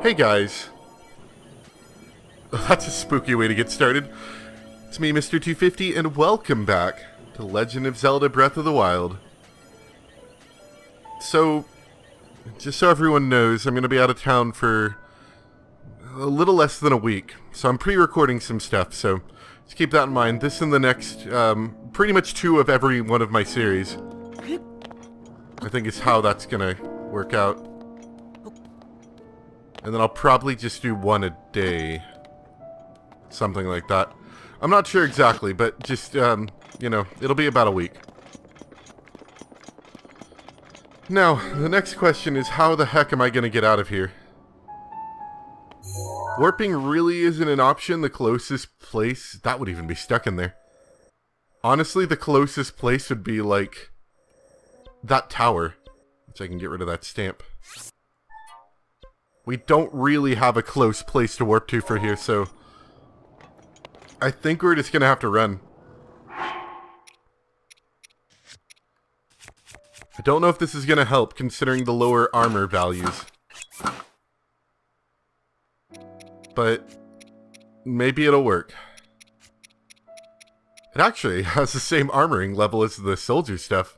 Hey guys. That's a spooky way to get started. It's me, Mr. 250, and welcome back to Legend of Zelda Breath of the Wild. So, just so everyone knows, I'm going to be out of town for a little less than a week. So I'm pre-recording some stuff, so just keep that in mind. This and the next, pretty much 2 of every one of my series, I think is how that's going to work out. And then I'll probably just do 1 a day. Something like that. I'm not sure exactly, but just, you know, it'll be about a week. Now, the next question is, how the heck am I going to get out of here? Warping really isn't an option. The closest place... That would even be stuck in there. Honestly, the closest place would be, like, that tower. Which I can get rid of that stamp. We don't really have a close place to warp to for here, so... I think we're just going to have to run. I don't know if this is going to help, considering the lower armor values. But maybe it'll work. It actually has the same armoring level as the soldier stuff.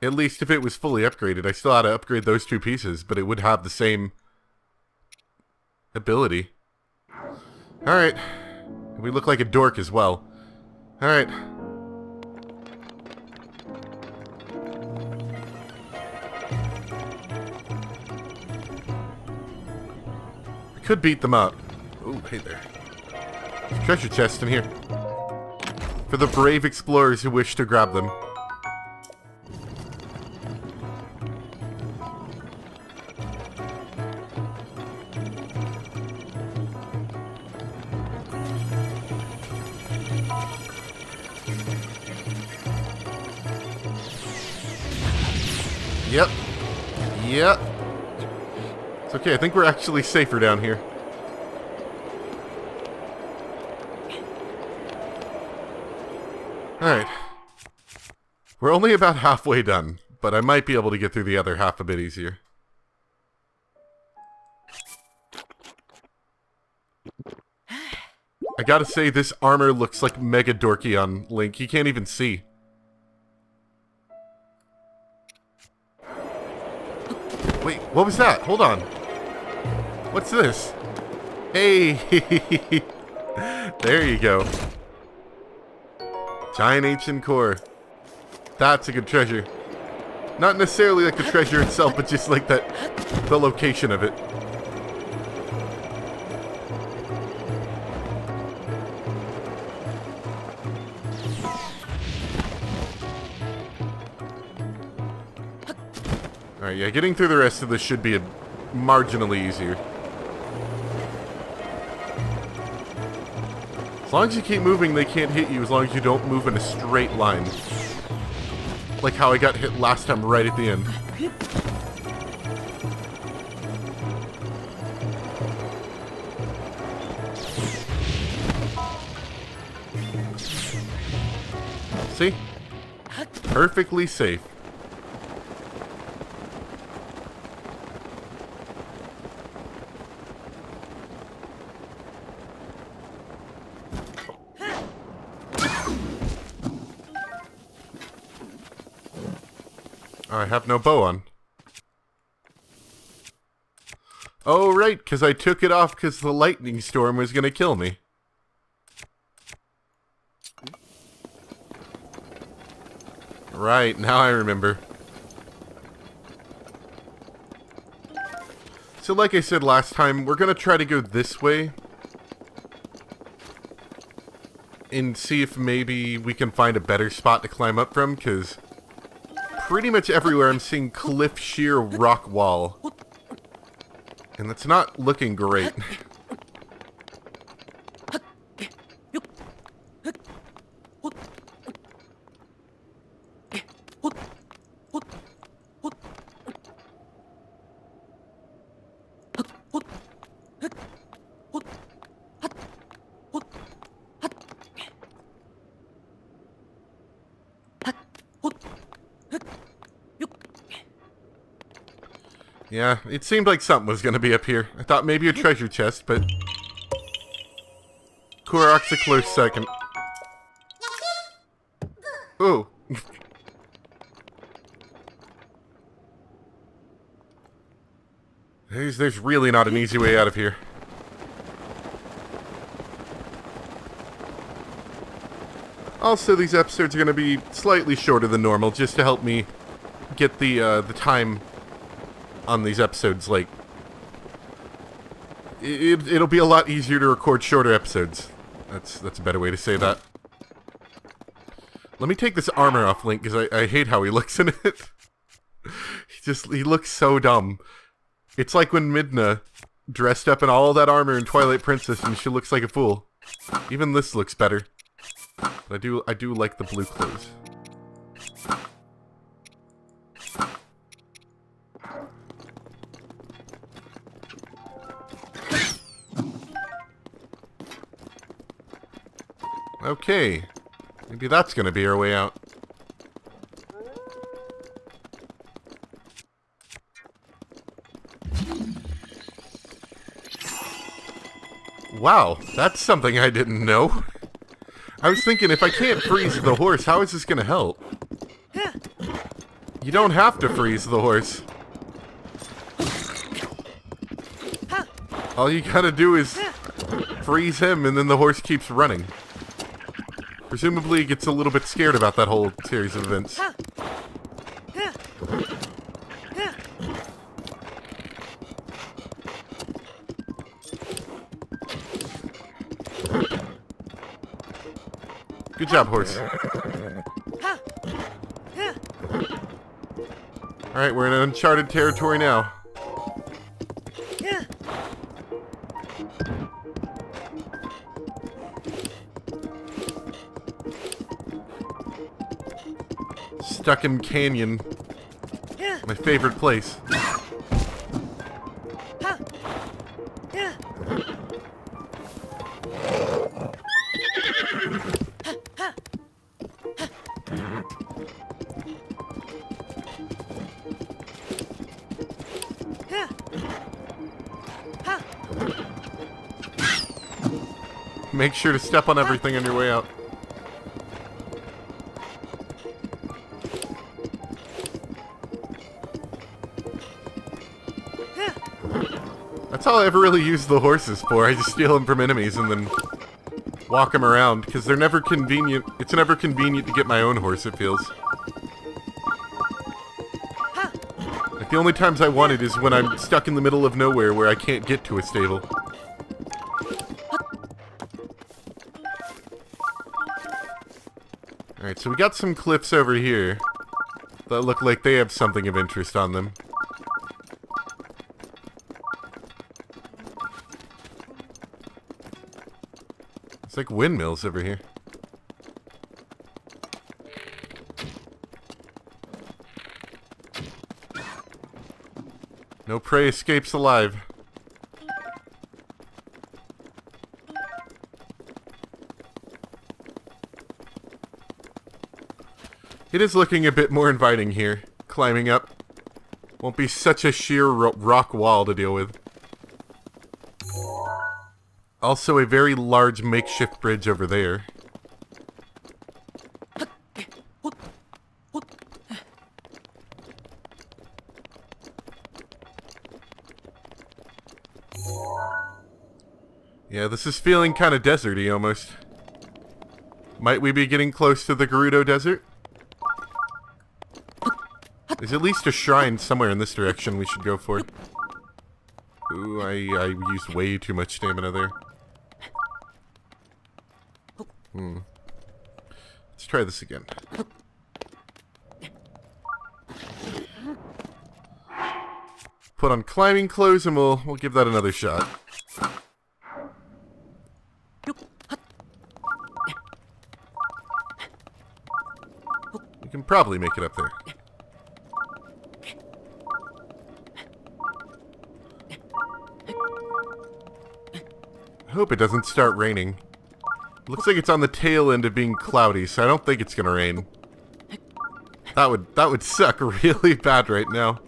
At least if it was fully upgraded. I still had to upgrade those 2 pieces, but it would have the same ability. Alright. We look like a dork as well. Alright. I could beat them up. Oh, hey there. There's a treasure chest in here. For the brave explorers who wish to grab them. Yep. Yep. It's okay, I think we're actually safer down here. Alright. We're only about halfway done, but I might be able to get through the other half a bit easier. I gotta say, this armor looks like mega dorky on Link. He can't even see. Wait, what was that? Hold on. What's this? Hey! There you go. Giant ancient core. That's a good treasure. Not necessarily like the treasure itself, but just like that, the location of it. Alright, yeah, getting through the rest of this should be marginally easier. As long as you keep moving, they can't hit you as long as you don't move in a straight line. Like how I got hit last time right at the end. See? Perfectly safe. I have no bow on. Oh, right, because I took it off because the lightning storm was going to kill me. Right, now I remember. So like I said last time, we're going to try to go this way. And see if maybe we can find a better spot to climb up from, because... pretty much everywhere I'm seeing cliff sheer rock wall. And that's not looking great. Yeah, it seemed like something was gonna be up here. I thought maybe a treasure chest, but... Korok's a close second. Ooh. There's really not an easy way out of here. Also, these episodes are going to be slightly shorter than normal, just to help me get the time on these episodes, like... It'll be a lot easier to record shorter episodes. That's a better way to say that. Let me take this armor off Link, because I hate how he looks in it. He looks so dumb. It's like when Midna dressed up in all that armor in Twilight Princess, and she looks like a fool. Even this looks better. But I do like the blue clothes. Okay. Maybe that's gonna be our way out. Wow, that's something I didn't know. I was thinking, if I can't freeze the horse, how is this gonna help? You don't have to freeze the horse. All you gotta do is freeze him, and then the horse keeps running. Presumably, he gets a little bit scared about that whole series of events. Good job, horse. Alright, we're in uncharted territory now. Stuck in Canyon. My favorite place. Make sure to step on everything on your way out. That's all I ever really use the horses for. I just steal them from enemies and then walk them around, because they're never convenient. It's never convenient to get my own horse, it feels. Like, the only times I want it is when I'm stuck in the middle of nowhere where I can't get to a stable. Alright, so we got some cliffs over here that look like they have something of interest on them. It's like windmills over here. No prey escapes alive. It is looking a bit more inviting here. Climbing up won't be such a sheer rock wall to deal with. Also a very large makeshift bridge over there. Yeah, this is feeling kind of deserty almost. Might we be getting close to the Gerudo Desert? There's at least a shrine somewhere in this direction we should go for. Ooh, I used way too much stamina there. Let's try this again. Put on climbing clothes and we'll give that another shot. You can probably make it up there. I hope it doesn't start raining. Looks like it's on the tail end of being cloudy, so I don't think it's gonna rain. That would suck really bad right now.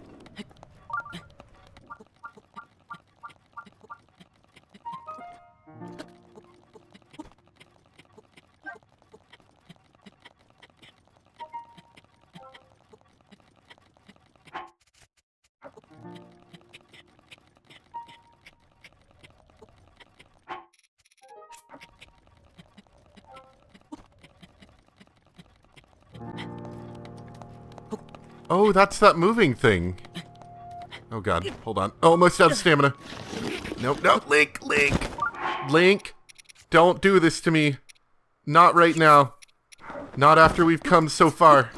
Oh, that's that moving thing. Oh god, hold on. Oh, almost out of stamina. Nope, no, Link. Link, don't do this to me. Not right now. Not after we've come so far.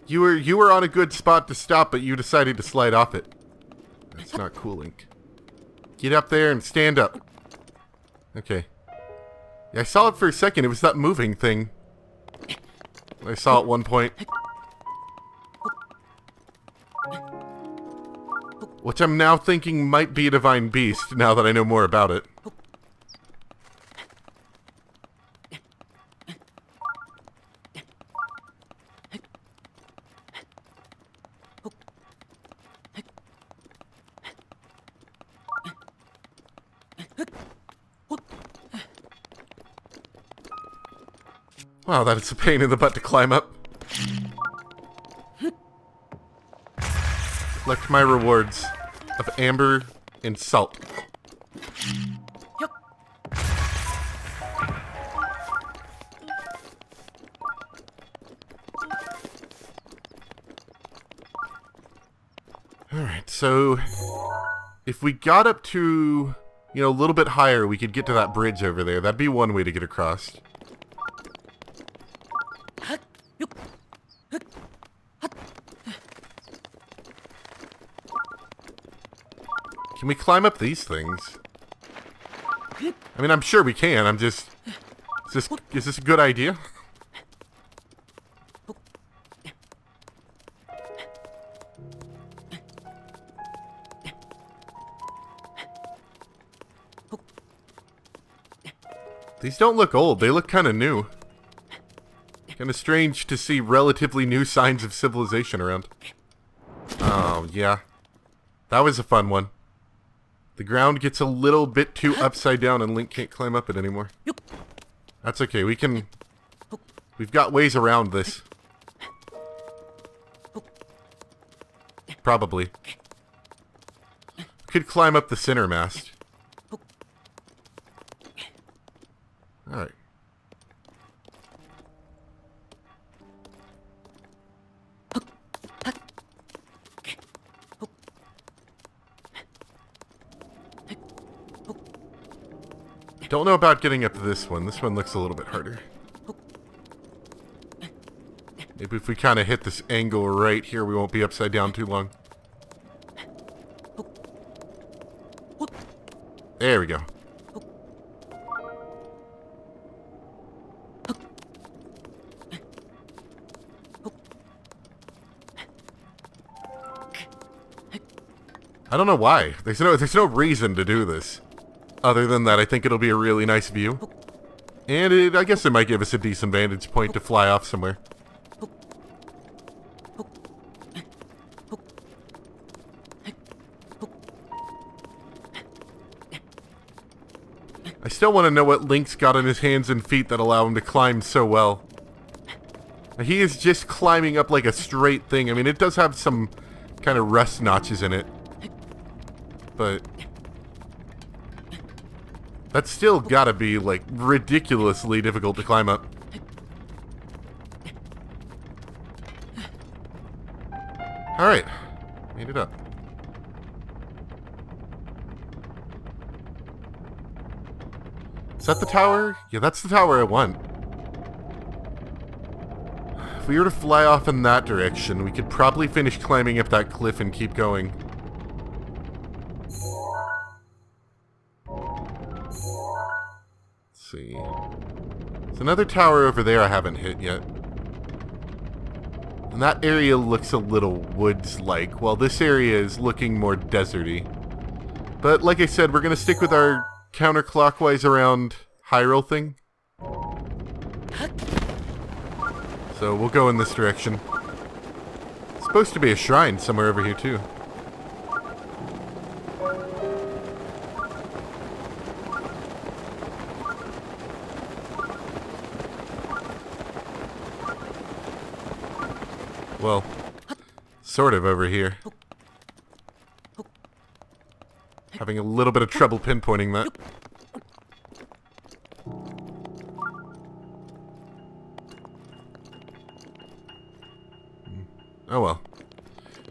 You were on a good spot to stop, but you decided to slide off it. That's not cool, Link. Get up there and stand up. Okay. Yeah, I saw it for a second. It was that moving thing. I saw at one point. Which I'm now thinking might be a divine beast, now that I know more about it. Wow, that's a pain in the butt to climb up. Collect my rewards of amber and salt. Alright, so if we got up to, a little bit higher, we could get to that bridge over there. That'd be one way to get across. Can we climb up these things? I mean, I'm sure we can. I'm just... Is this a good idea? These don't look old. They look kind of new. Kind of strange to see relatively new signs of civilization around. Oh, yeah. That was a fun one. The ground gets a little bit too upside down and Link can't climb up it anymore. That's okay, we've got ways around this. Probably. Could climb up the center mast. Alright. Don't know about getting up to this one. This one looks a little bit harder. Maybe if we kind of hit this angle right here, we won't be upside down too long. There we go. I don't know why. There's no reason to do this. Other than that, I think it'll be a really nice view. And I guess it might give us a decent vantage point to fly off somewhere. I still want to know what Link's got on his hands and feet that allow him to climb so well. He is just climbing up like a straight thing. I mean, it does have some kind of rust notches in it. But that's still gotta be, like, ridiculously difficult to climb up. Alright. Made it up. Is that the tower? Yeah, that's the tower I want. If we were to fly off in that direction, we could probably finish climbing up that cliff and keep going. See. There's another tower over there I haven't hit yet. And that area looks a little woods-like, while this area is looking more deserty. But like I said, we're going to stick with our counterclockwise around Hyrule thing. So we'll go in this direction. It's supposed to be a shrine somewhere over here too. Well, sort of over here. Having a little bit of trouble pinpointing that.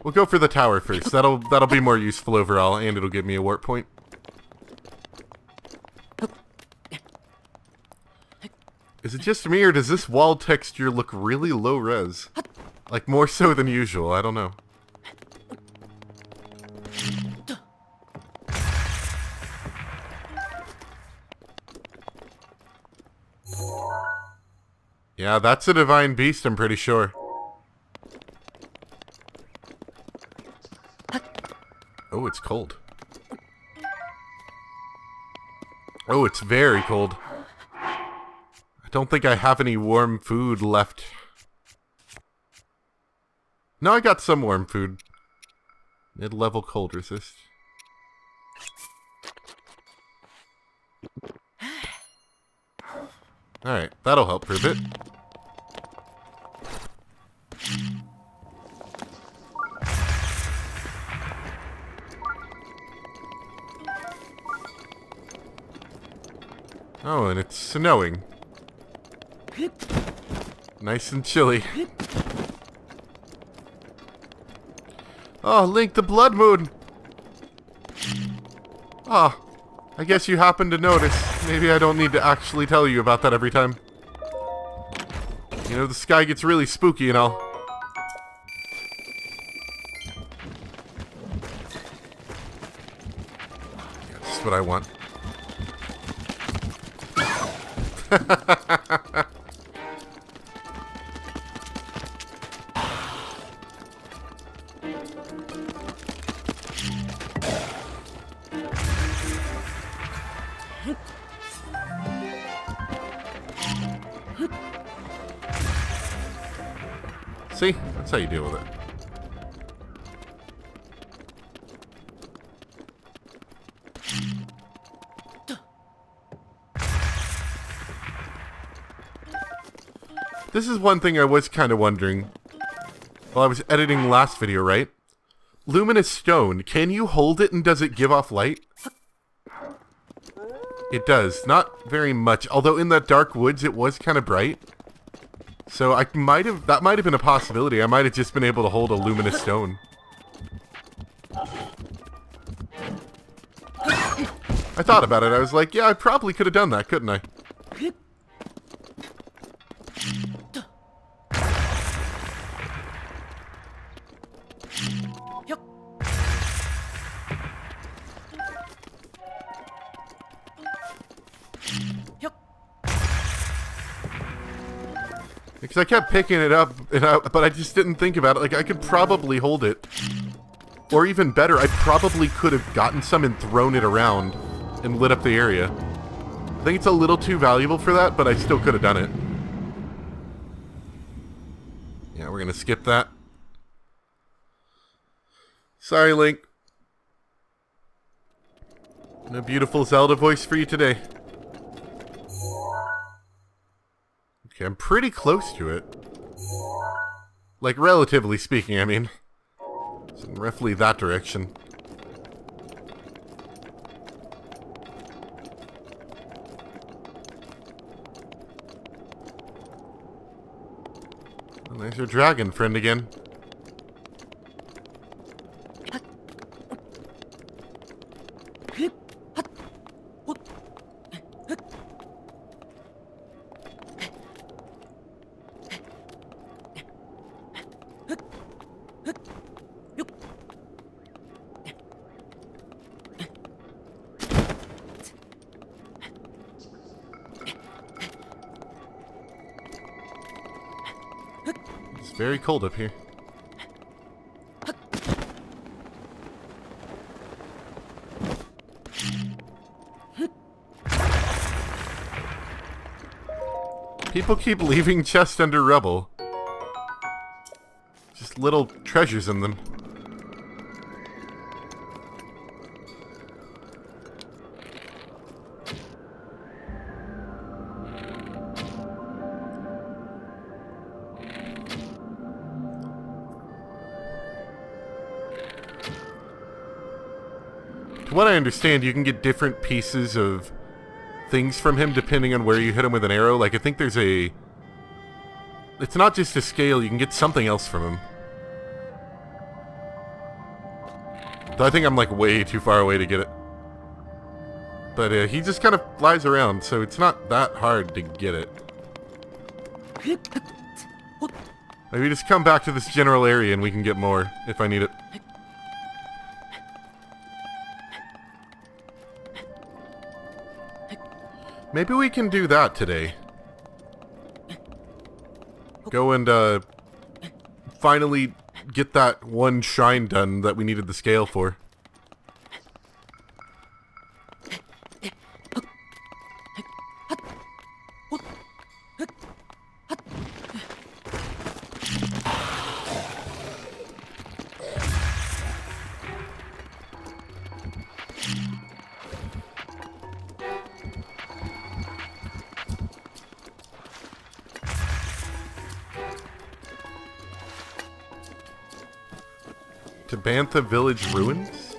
We'll go for the tower first. That'll be more useful overall, and it'll give me a warp point. Is it just me, or does this wall texture look really low res? Like, more so than usual, I don't know. Yeah, that's a divine beast, I'm pretty sure. Oh, it's cold. Oh, it's very cold. I don't think I have any warm food left. No, I got some warm food. Mid-level cold resist. Alright, that'll help for a bit. Oh, and it's snowing. Nice and chilly. Oh, Link, the blood moon! Ah, I guess you happened to notice. Maybe I don't need to actually tell you about that every time. You know, the sky gets really spooky and all. Yeah, this is what I want. See? That's how you deal with it. This is one thing I was kind of wondering while I was editing last video, right? Luminous stone, can you hold it and does it give off light? It does. Not very much, although in that dark woods it was kind of bright. So that might have been a possibility. I might have just been able to hold a luminous stone. I thought about it. I was like, yeah, I probably could have done that, couldn't I? Because I kept picking it up, but I just didn't think about it. Like, I could probably hold it. Or even better, I probably could have gotten some and thrown it around and lit up the area. I think it's a little too valuable for that, but I still could have done it. Yeah, we're going to skip that. Sorry, Link. No beautiful Zelda voice for you today. Okay, I'm pretty close to it. Like, relatively speaking, I mean. It's in roughly that direction. Oh, there's your dragon friend again. It's very cold up here. People keep leaving chests under rubble. Just little treasures in them. To what I understand, you can get different pieces of things from him depending on where you hit him with an arrow. Like, I think there's a... It's not just a scale, you can get something else from him. Though I think I'm like way too far away to get it. But he just kind of flies around, so it's not that hard to get it. Maybe just come back to this general area and we can get more if I need it. Maybe we can do that today. Go and finally get that one shrine done that we needed the scale for. To Bantha Village Ruins?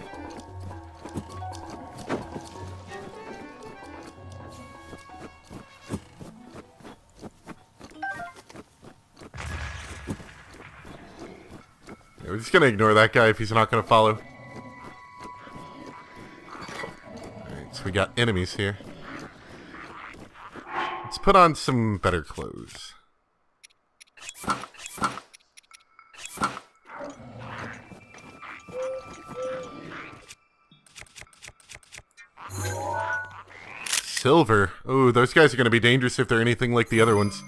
Yeah, we're just gonna ignore that guy if he's not gonna follow. Alright, so we got enemies here. Let's put on some better clothes. Silver. Oh, those guys are going to be dangerous if they're anything like the other ones.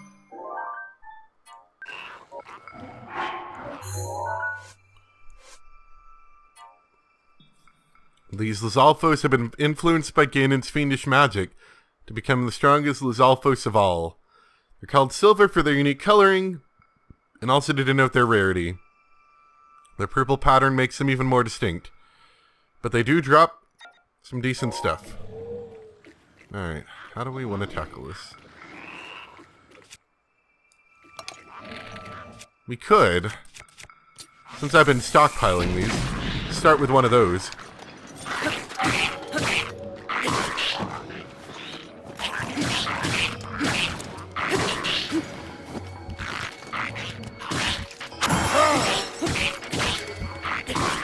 These Lizalfos have been influenced by Ganon's fiendish magic to become the strongest Lizalfos of all. They're called silver for their unique coloring, and also to denote their rarity. Their purple pattern makes them even more distinct. But they do drop some decent stuff. Alright, how do we want to tackle this? We could, since I've been stockpiling these, start with one of those.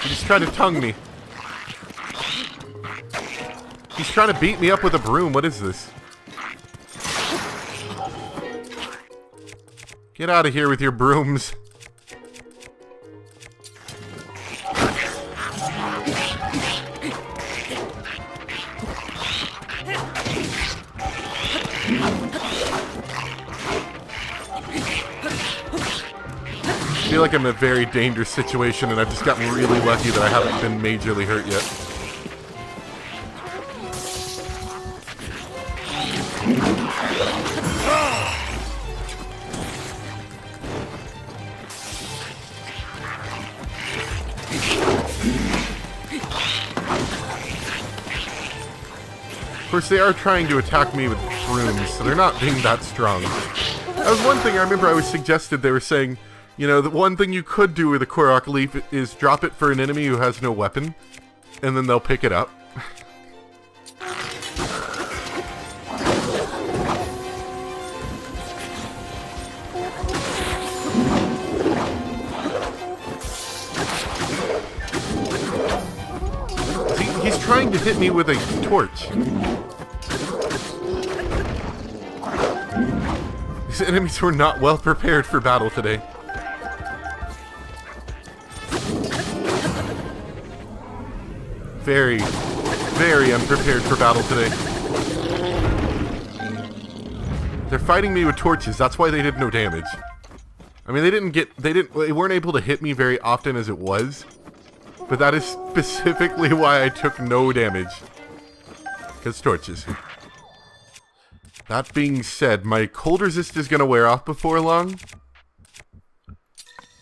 He just tried to tongue me. He's trying to beat me up with a broom. What is this? Get out of here with your brooms. I feel like I'm in a very dangerous situation and I've just gotten really lucky that I haven't been majorly hurt yet. Of course, they are trying to attack me with brooms, so they're not being that strong. That was one thing I remember I was suggested. They were saying, you know, the one thing you could do with a Korok leaf is drop it for an enemy who has no weapon, and then they'll pick it up. He's trying to hit me with a torch. These enemies were not well prepared for battle today. Very, very unprepared for battle today. They're fighting me with torches. That's why they did no damage. I mean, they weren't able to hit me very often as it was. But that is specifically why I took no damage. Because torches. That being said, my cold resist is going to wear off before long.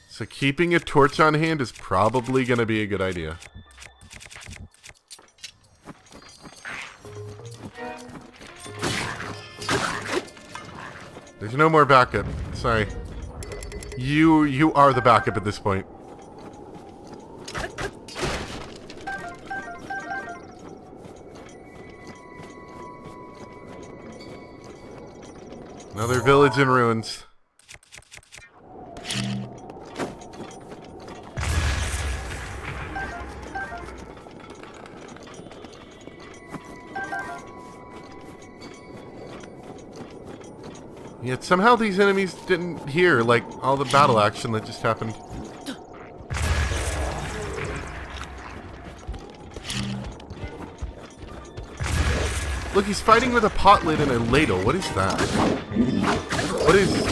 So keeping a torch on hand is probably going to be a good idea. There's no more backup. Sorry. You are the backup at this point. Another village in ruins. Yet somehow these enemies didn't hear, like, all the battle action that just happened. Look, he's fighting with a pot lid and a ladle. What is that?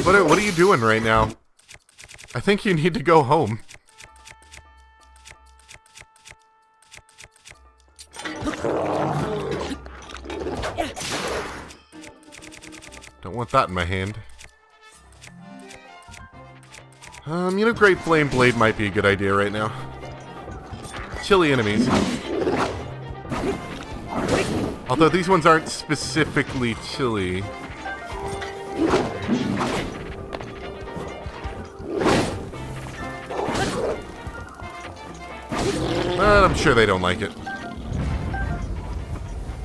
What are you doing right now? I think you need to go home. Don't want that in my hand. You know, Great Flame Blade might be a good idea right now. Chilly enemies. Although these ones aren't specifically chilly. But I'm sure they don't like it.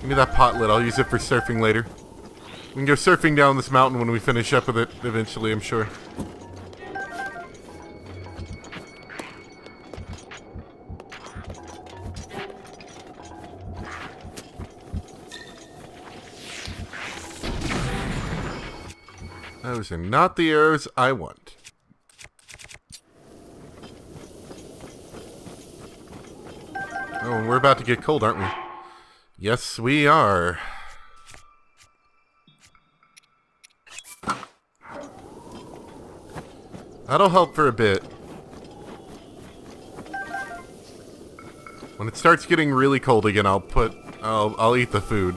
Give me that pot lid, I'll use it for surfing later. We can go surfing down this mountain when we finish up with it eventually, I'm sure. Those are not the arrows I want. Oh, and we're about to get cold, aren't we? Yes, we are. That'll help for a bit. When it starts getting really cold again, I'll eat the food.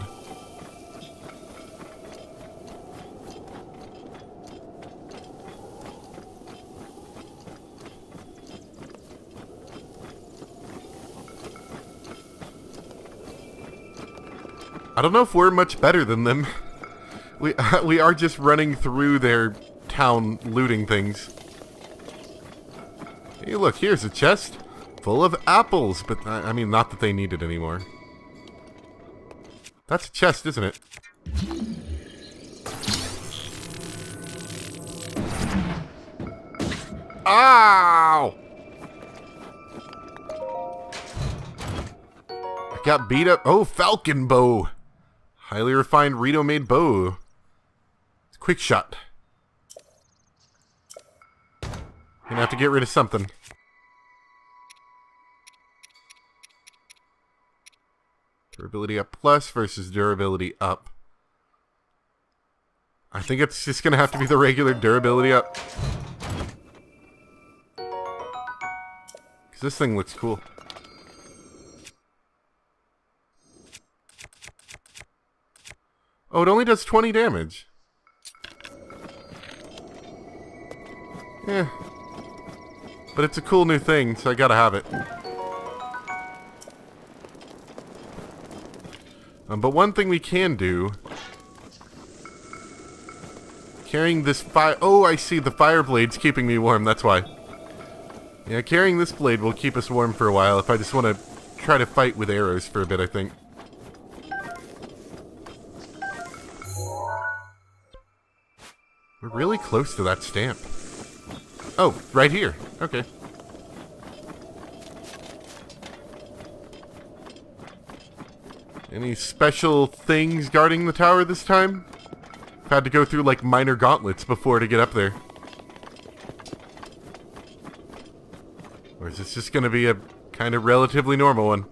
I don't know if we're much better than them. We are just running through their town looting things. Hey, look, here's a chest full of apples, but I mean, not that they need it anymore. That's a chest, isn't it? Ow! I got beat up. Oh, falcon bow. Highly refined Rito-made bow. Quick shot. Gonna have to get rid of something. Durability up plus versus durability up. I think it's just gonna have to be the regular durability up. Because this thing looks cool. Oh, it only does 20 damage. Yeah. But it's a cool new thing, so I gotta have it. But one thing we can do... Carrying this fire... Oh, I see. The fire blade's keeping me warm. That's why. Yeah, carrying this blade will keep us warm for a while if I just want to try to fight with arrows for a bit, I think. We're really close to that stamp. Oh, right here. Okay. Any special things guarding the tower this time? I've had to go through like minor gauntlets before to get up there. Or is this just going to be a kind of relatively normal one?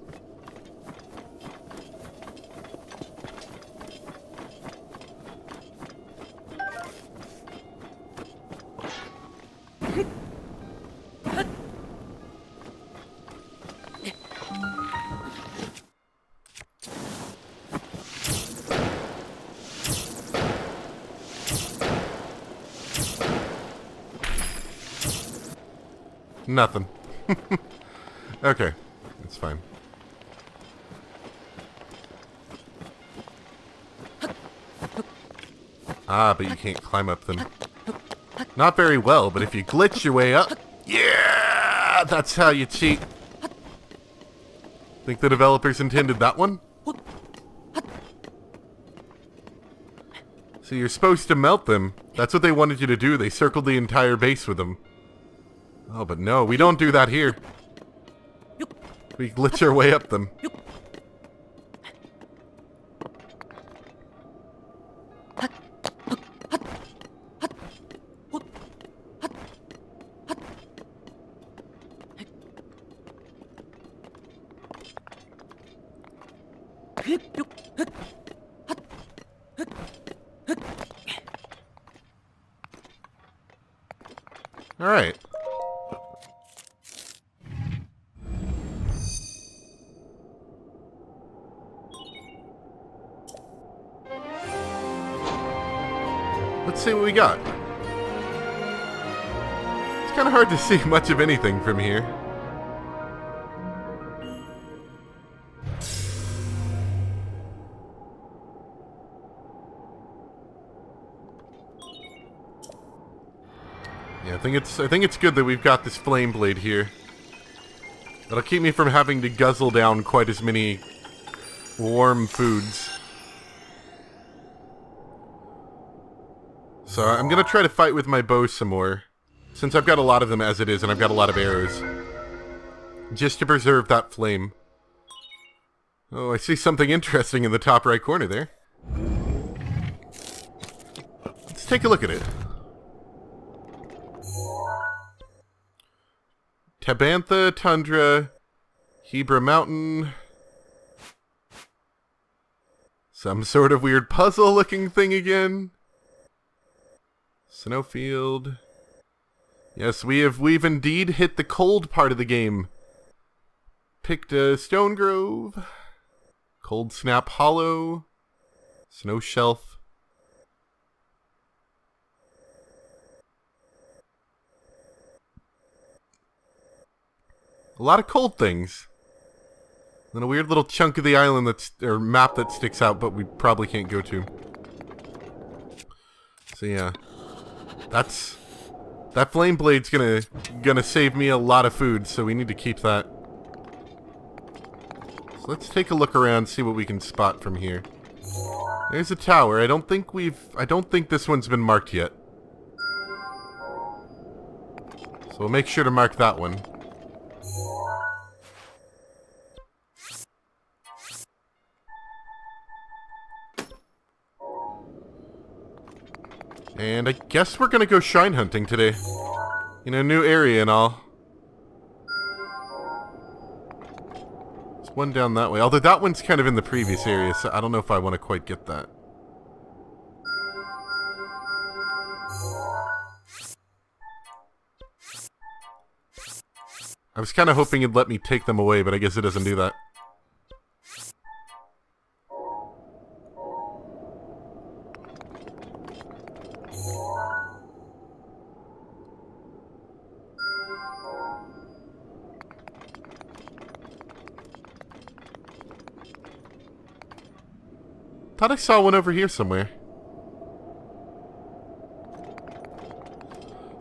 Nothing. Okay, that's fine. Ah, but you can't climb up them. Not very well, but if you glitch your way up... Yeah! That's how you cheat. Think the developers intended that one? So you're supposed to melt them. That's what they wanted you to do. They circled the entire base with them. Oh, but no, we don't do that here. We glitch our way up them. Alright. Let's see what we got. It's kind of hard to see much of anything from here. Yeah, I think it's good that we've got this flame blade here. That'll keep me from having to guzzle down quite as many warm foods. So I'm gonna try to fight with my bow some more, since I've got a lot of them as it is, and I've got a lot of arrows. Just to preserve that flame. Oh, I see something interesting in the top right corner there. Let's take a look at it. Tabantha, Tundra, Hebra Mountain. Some sort of weird puzzle-looking thing again. Snowfield. Yes, we've indeed hit the cold part of the game. Picked a Stone Grove. Cold Snap Hollow. Snow Shelf. A lot of cold things. Then a weird little chunk of the island or map that sticks out, but we probably can't go to. So yeah. That flame blade's gonna save me a lot of food, so we need to keep that. So let's take a look around, see what we can spot from here. There's a tower. I don't think this one's been marked yet. So we'll make sure to mark that one. And I guess we're gonna go shrine hunting today. In a new area and all. There's one down that way. Although that one's kind of in the previous area, so I don't know if I want to quite get that. I was kind of hoping it'd let me take them away, but I guess it doesn't do that. Thought I saw one over here somewhere.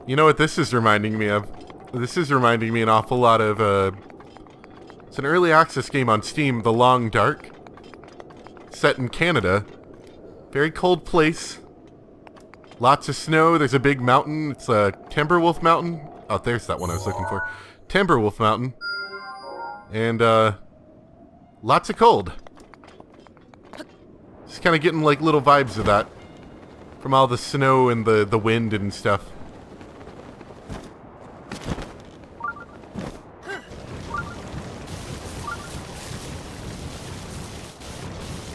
You know what this is reminding me of? This is reminding me an awful lot of, it's an early access game on Steam, The Long Dark. Set in Canada. Very cold place. Lots of snow, there's a big mountain, it's a Timberwolf Mountain. Oh, there's that one I was looking for. Timberwolf Mountain. And, lots of cold. Just kind of getting like little vibes of that from all the snow and the wind and stuff.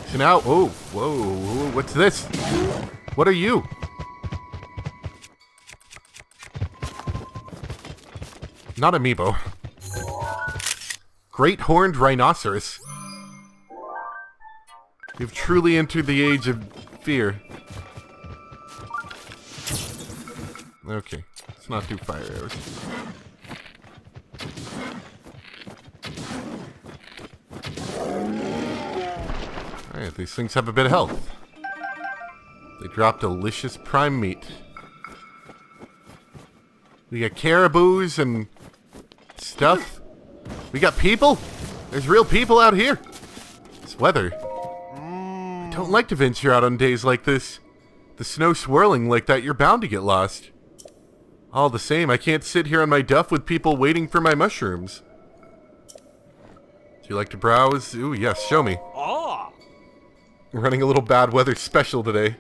So now, oh, whoa, what's this? What are you? Not amiibo. Great horned rhinoceros. You've truly entered the age of fear. Okay, let's not do fire arrows. Alright, these things have a bit of health. They drop delicious prime meat. We got caribous and stuff. We got people. There's real people out here. This weather. I don't like to venture out on days like this. The snow swirling like that, you're bound to get lost. All the same, I can't sit here on my duff with people waiting for my mushrooms. Do you like to browse? Ooh, yes, show me. Oh. I'm running a little bad weather special today.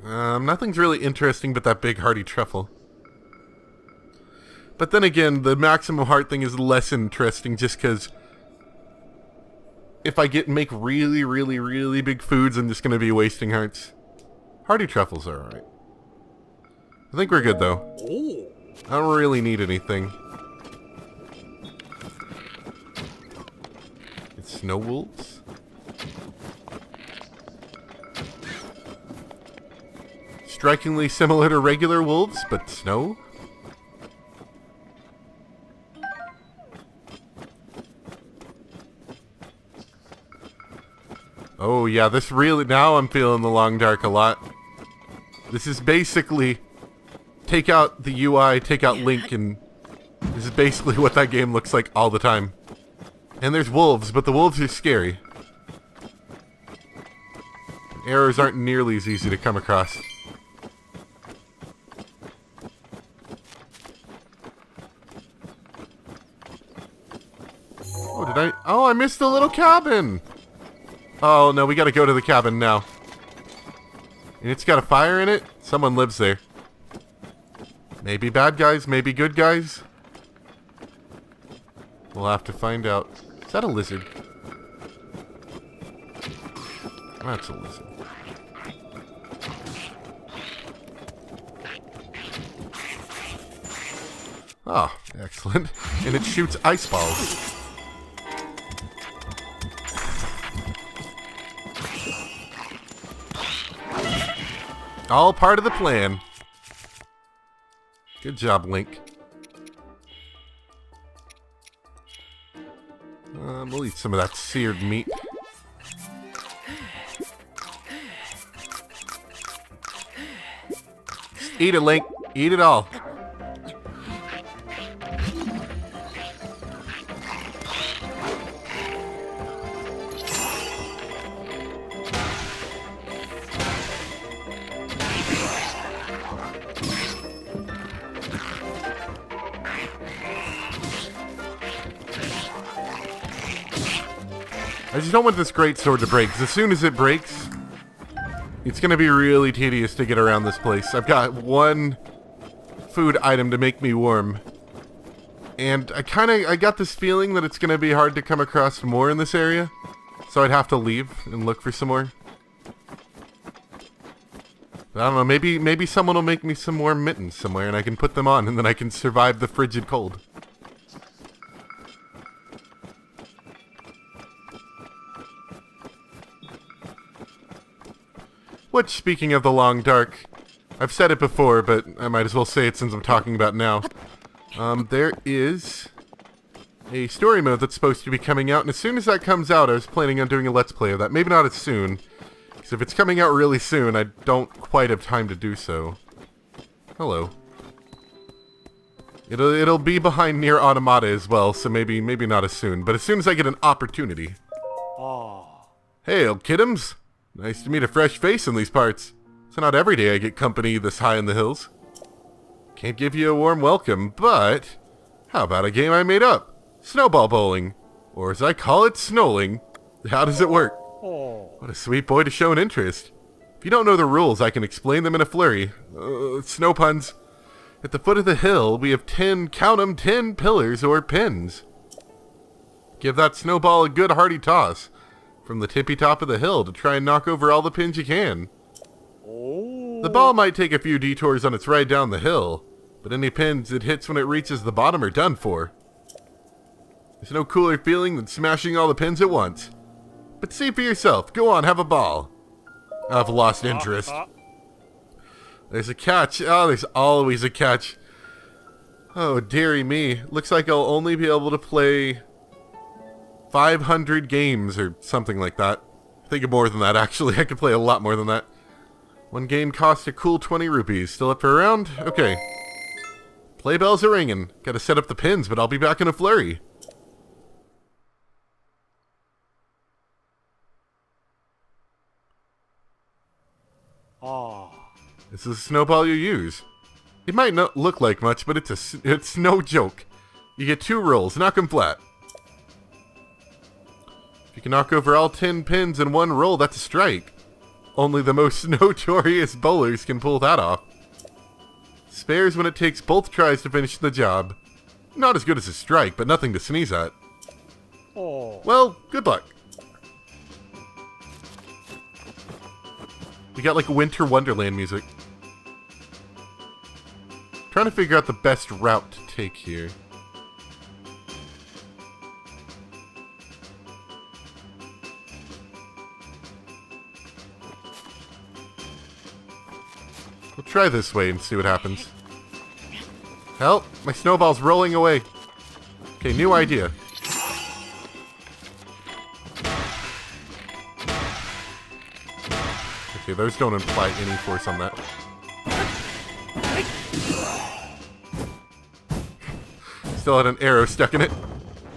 Nothing's really interesting but that big hearty truffle. But then again, the maximum heart thing is less interesting just because if I make really, really, really big foods, I'm just going to be wasting hearts. Hardy truffles are alright. I think we're good, though. I don't really need anything. It's snow wolves? Strikingly similar to regular wolves, but snow? Oh yeah, this really... Now I'm feeling the long dark a lot. This is basically... Take out the UI, take out Link, and... This is basically what that game looks like all the time. And there's wolves, but the wolves are scary. Arrows aren't nearly as easy to come across. Oh, did I... Oh, I missed the little cabin! Oh, no, we gotta go to the cabin now. And it's got a fire in it? Someone lives there. Maybe bad guys, maybe good guys. We'll have to find out. Is that a lizard? That's a lizard. Oh, excellent. And it shoots ice balls. All part of the plan. Good job, Link. We'll eat some of that seared meat. Eat it, Link. Eat it all. I just don't want this great sword to break, because as soon as it breaks, it's going to be really tedious to get around this place. I've got one food item to make me warm. And I got this feeling that it's going to be hard to come across more in this area. So I'd have to leave and look for some more. But I don't know, maybe someone will make me some more mittens somewhere and I can put them on and then I can survive the frigid cold. Which, speaking of the long dark, I've said it before, but I might as well say it since I'm talking about it now. There is a story mode that's supposed to be coming out, and as soon as that comes out, I was planning on doing a Let's Play of that. Maybe not as soon, because if it's coming out really soon, I don't quite have time to do so. Hello. It'll be behind Nier Automata as well, so maybe not as soon, but as soon as I get an opportunity. Hey, old kidums. Nice to meet a fresh face in these parts. It's not every day I get company this high in the hills. Can't give you a warm welcome, but how about a game I made up? Snowball bowling. Or as I call it, snowling. How does it work? What a sweet boy to show an interest. If you don't know the rules, I can explain them in a flurry. Snow puns. At the foot of the hill, we have 10, count 'em, 10 pillars or pins. Give that snowball a good hearty toss from the tippy top of the hill to try and knock over all the pins you can. The ball might take a few detours on its ride down the hill, but any pins it hits when it reaches the bottom are done for. There's no cooler feeling than smashing all the pins at once. But see for yourself. Go on, have a ball. I've lost interest. There's a catch. Oh, there's always a catch. Oh, dearie me. Looks like I'll only be able to play 500 games or something like that. I think more than that, actually. I could play a lot more than that. One game cost a cool 20 rupees. Still up for a round? Okay. Play bells are ringing. Gotta set up the pins, but I'll be back in a flurry. This is a snowball you use. It might not look like much, but it's no joke. You get 2 rolls, knock them flat. If you can knock over all 10 pins in one roll, that's a strike. Only the most notorious bowlers can pull that off. Spares when it takes both tries to finish the job. Not as good as a strike, but nothing to sneeze at. Well, good luck. We got like Winter Wonderland music. Trying to figure out the best route to take here. We'll try this way and see what happens. Help! My snowball's rolling away. Okay, new idea. Okay, those don't imply any force on that. Still had an arrow stuck in it.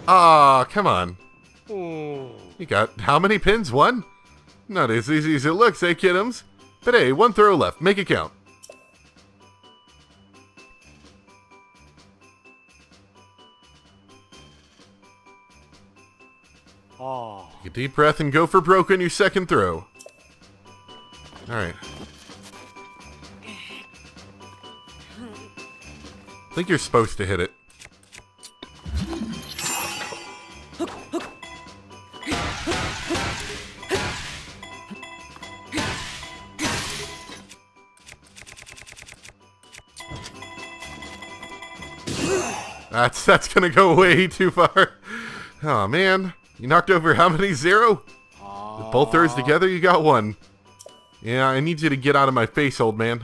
Ah, come on. You got how many pins? One? Not as easy as it looks, eh, kidums? But hey, one throw left. Make it count. Take a deep breath and go for broke on your second throw. Alright. I think you're supposed to hit it. That's gonna go way too far. Oh man. You knocked over how many? 0? With both throws together, you got 1. Yeah, I need you to get out of my face, old man.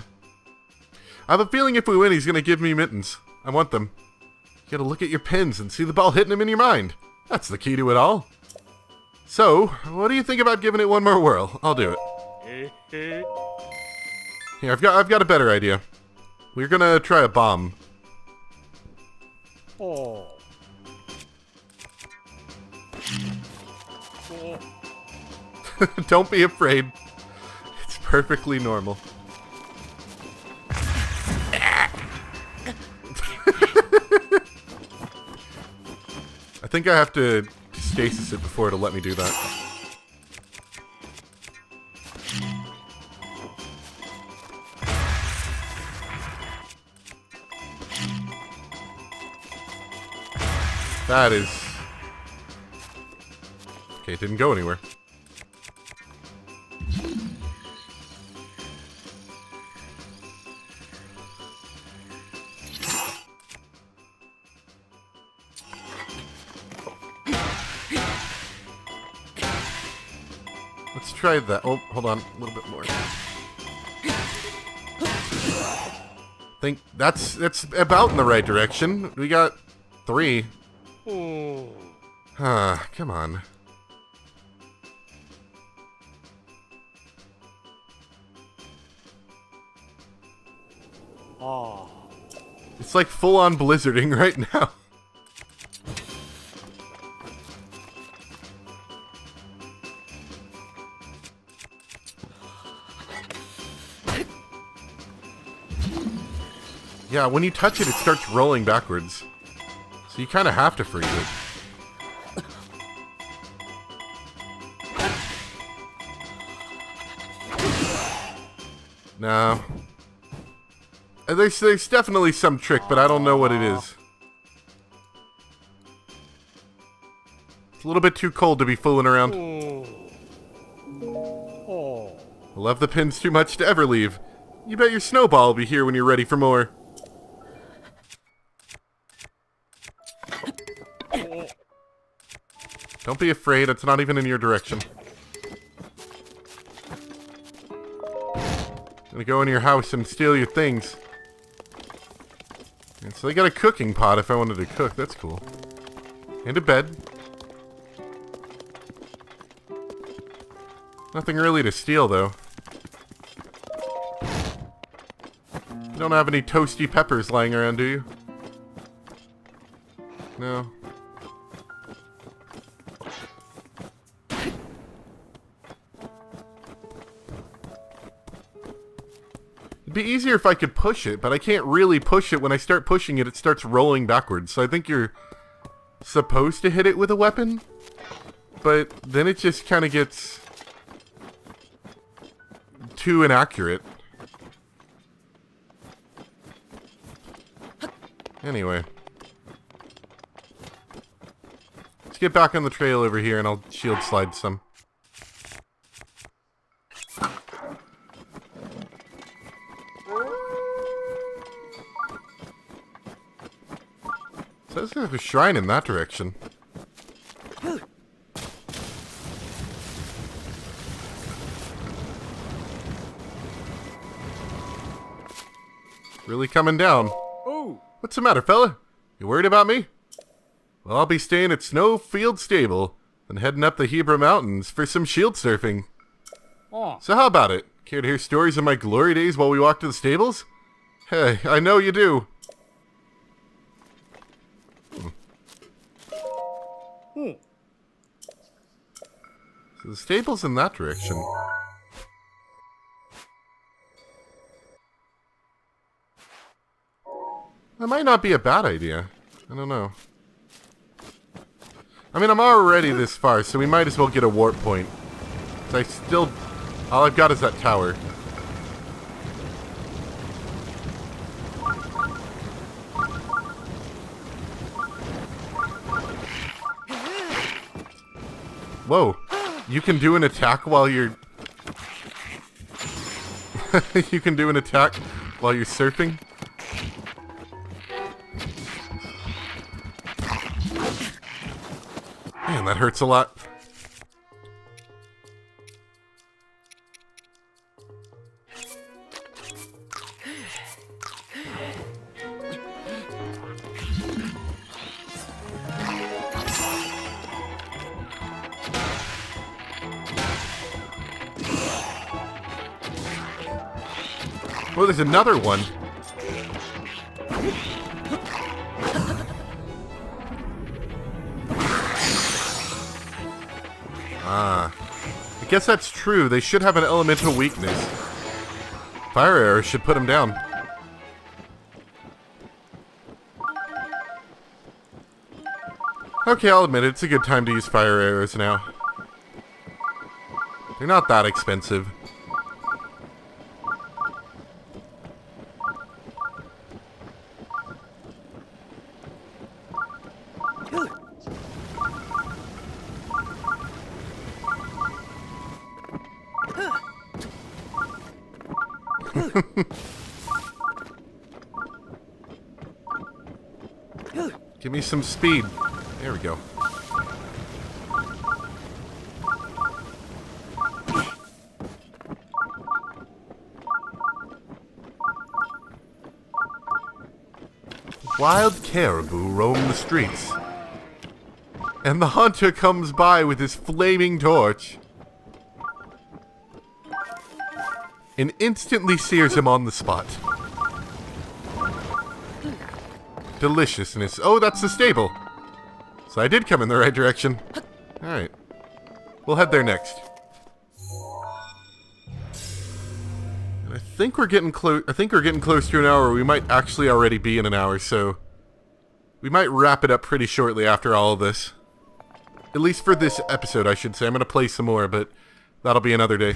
I have a feeling if we win, he's gonna give me mittens. I want them. You gotta look at your pins and see the ball hitting him in your mind. That's the key to it all. So, what do you think about giving it one more whirl? I'll do it. Here, I've got a better idea. We're gonna try a bomb. Don't be afraid. It's perfectly normal. I think I have to stasis it before it'll let me do that. That is... Okay, it didn't go anywhere. Let's try that. Oh, hold on. A little bit more. I think that's about in the right direction. We got 3. Come on. It's like full-on blizzarding right now. Yeah, when you touch it, it starts rolling backwards. So you kind of have to freeze it. No. There's definitely some trick, but I don't know what it is. It's a little bit too cold to be fooling around. I love the pins too much to ever leave. You bet your snowball will be here when you're ready for more. Don't be afraid, it's not even in your direction. I'm gonna go in your house and steal your things. And so I got a cooking pot if I wanted to cook, that's cool. And a bed. Nothing really to steal though. You don't have any toasty peppers lying around, do you? No. It'd be easier if I could push it, but I can't really push it. When I start pushing it, it starts rolling backwards. So I think you're supposed to hit it with a weapon, but then it just kind of gets too inaccurate. Anyway. Let's get back on the trail over here and I'll shield slide some. There's a shrine in that direction. Really coming down. Oh. What's the matter, fella? You worried about me? Well, I'll be staying at Snowfield Stable and heading up the Hebra Mountains for some shield surfing. Oh. So how about it? Care to hear stories of my glory days while we walk to the stables? Hey, I know you do. So the stable's in that direction. That might not be a bad idea. I don't know. I mean, I'm already this far, so we might as well get a warp point. I still... all I've got is that tower. Whoa. You can do an attack while you're... you can do an attack while you're surfing? Man, that hurts a lot. Oh, there's another one. Ah. I guess that's true. They should have an elemental weakness. Fire arrows should put them down. Okay, I'll admit it. It's a good time to use fire arrows now. They're not that expensive. Give me some speed. There we go. Wild caribou roam the streets. And the hunter comes by with his flaming torch and instantly sears him on the spot. Deliciousness. Oh, that's the stable. So I did come in the right direction. Alright. We'll head there next. And I think we're getting close. I think we're getting close to an hour. We might actually already be in an hour, so we might wrap it up pretty shortly after all of this. At least for this episode, I should say. I'm going to play some more, but that'll be another day.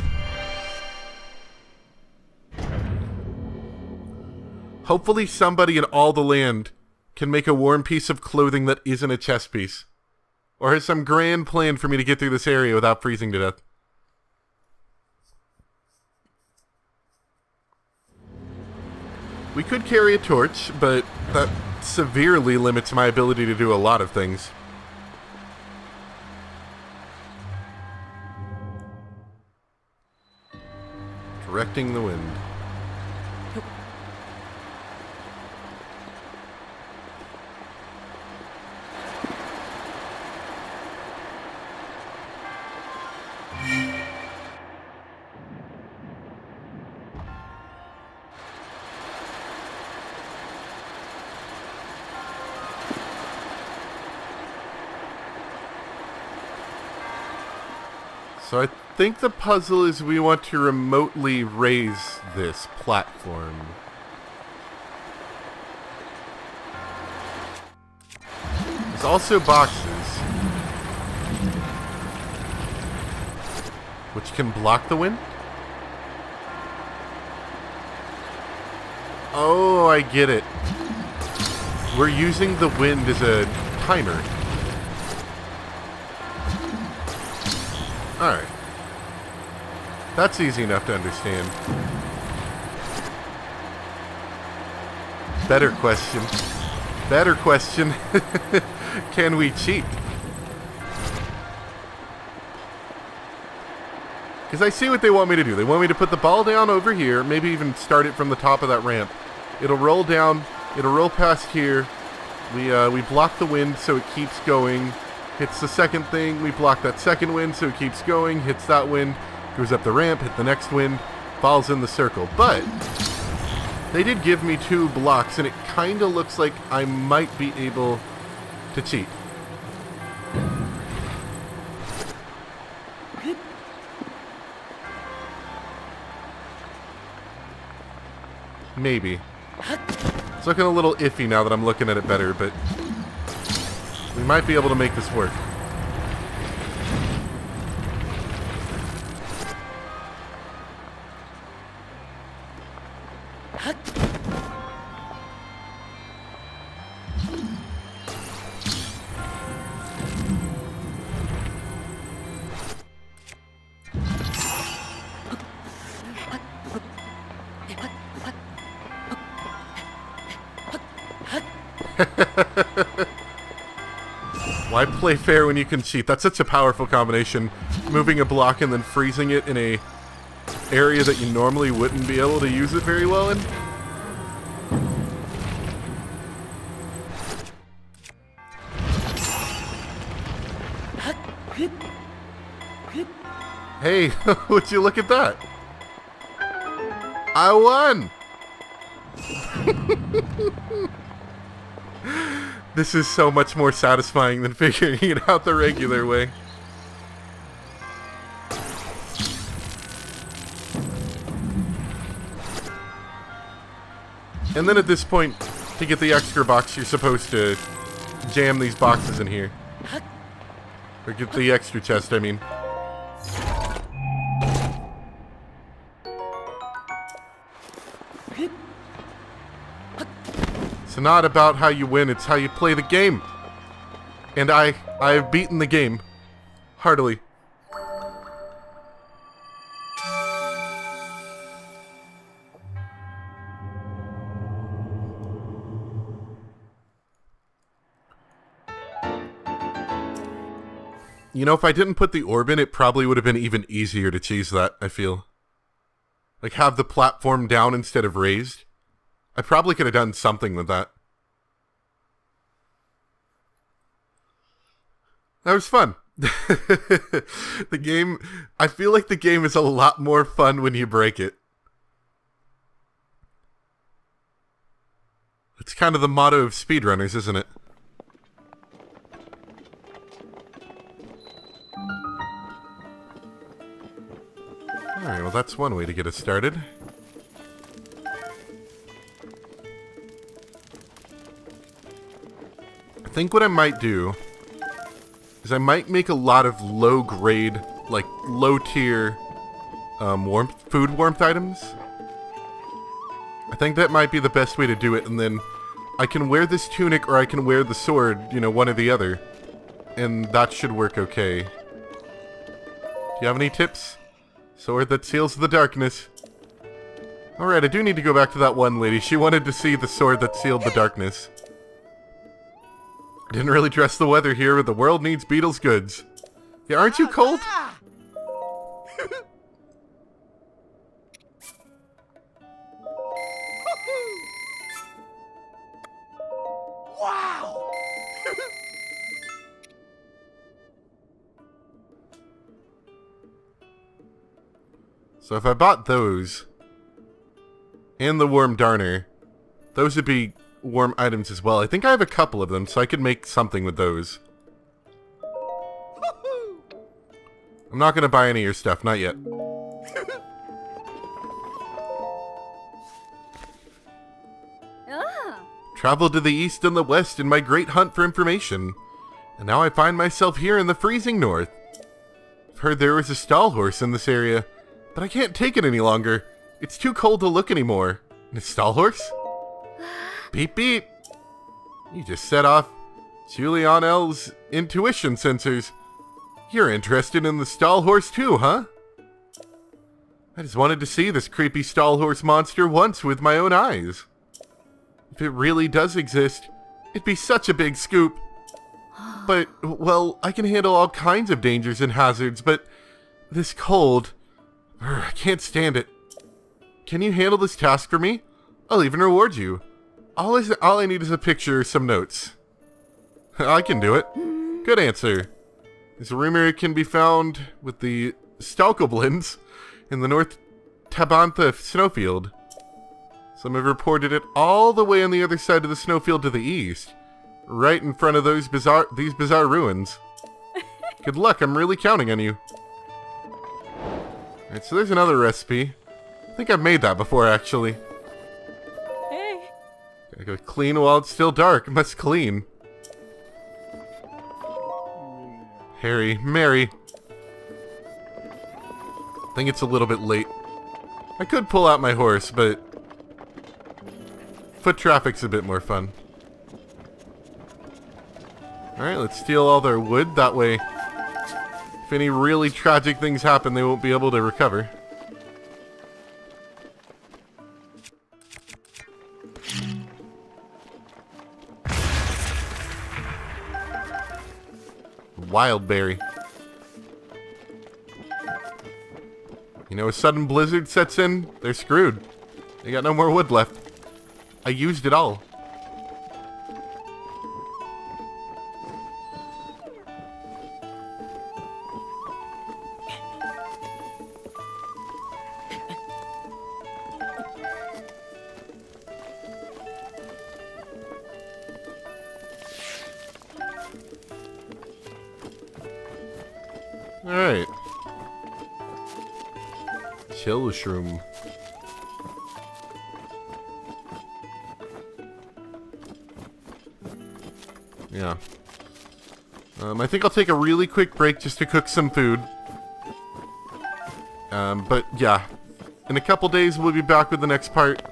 Hopefully somebody in all the land can make a warm piece of clothing that isn't a chest piece. Or has some grand plan for me to get through this area without freezing to death. We could carry a torch, but that severely limits my ability to do a lot of things. Directing the wind. So I think the puzzle is we want to remotely raise this platform. There's also boxes, which can block the wind. Oh, I get it. We're using the wind as a timer. Alright. That's easy enough to understand. Better question. Better question, can we cheat? Because I see what they want me to do. They want me to put the ball down over here, maybe even start it from the top of that ramp. It'll roll down, it'll roll past here. We block the wind so it keeps going. Hits the second thing, we block that second wind so it keeps going. Hits that wind, goes up the ramp, hit the next wind, falls in the circle. But they did give me 2 blocks, and it kind of looks like I might be able to cheat. Maybe. It's looking a little iffy now that I'm looking at it better, but we might be able to make this work. Why play fair when you can cheat? That's such a powerful combination. Moving a block and then freezing it in a area that you normally wouldn't be able to use it very well in. Hey, would you look at that? I won! This is so much more satisfying than figuring it out the regular way. And then at this point, to get the extra box, you're supposed to jam these boxes in here. Or get the extra chest, I mean. It's not about how you win, it's how you play the game. And I have beaten the game. Heartily. You know, if I didn't put the orb in, it probably would have been even easier to cheese that, I feel. Like, have the platform down instead of raised. I probably could have done something with that. That was fun. The game, I feel like the game is a lot more fun when you break it. It's kind of the motto of speedrunners, isn't it? Alright, well that's one way to get us started. I think what I might do is I might make a lot of low-grade, like low-tier food warmth items. I think that might be the best way to do it, and then I can wear this tunic or I can wear the sword, you know, one or the other. And that should work okay. Do you have any tips? Sword that seals the darkness. Alright, I do need to go back to that one lady. She wanted to see the sword that sealed the darkness. Didn't really dress the weather here, but the world needs Beatles goods. Yeah, aren't you cold? Wow! So if I bought those, and the warm darner, those would be warm items as well. I think I have a couple of them, so I could make something with those. I'm not going to buy any of your stuff, not yet. Traveled to the east and the west in my great hunt for information, and now I find myself here in the freezing north. I've heard there was a stall horse in this area, but I can't take it any longer. It's too cold to look anymore. A stall horse? Beep beep. You just set off Julianel's intuition sensors. You're interested in the stall horse too, huh? I just wanted to see this creepy stall horse monster once with my own eyes. If it really does exist, It'd be such a big scoop. But, well, I can handle all kinds of dangers and hazards, but this cold, I can't stand it. Can you handle this task for me? I'll even reward you. All I need is a picture or some notes. I can do it. Good answer. This rumor can be found with the Stalkoblins in the North Tabantha snowfield. Some have reported it all the way on the other side of the snowfield to the east, right in front of these bizarre ruins. Good luck, I'm really counting on you. Alright, so there's another recipe. I think I've made that before, actually. Hey. Gotta go clean while it's still dark. Must clean. Harry, Mary. I think it's a little bit late. I could pull out my horse, but foot traffic's a bit more fun. Alright, let's steal all their wood. That way, if any really tragic things happen, they won't be able to recover. Wildberry. You know, a sudden blizzard sets in, they're screwed. They got no more wood left. I used it all. Alright. Chill shroom. Yeah. I think I'll take a really quick break just to cook some food. But yeah. In a couple days we'll be back with the next part.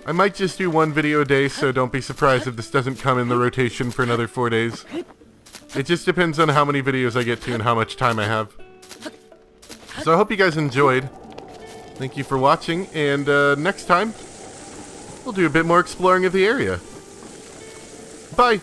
I might just do one video a day, so don't be surprised if this doesn't come in the rotation for another 4 days. It just depends on how many videos I get to and how much time I have. So I hope you guys enjoyed. Thank you for watching, and next time, we'll do a bit more exploring of the area. Bye!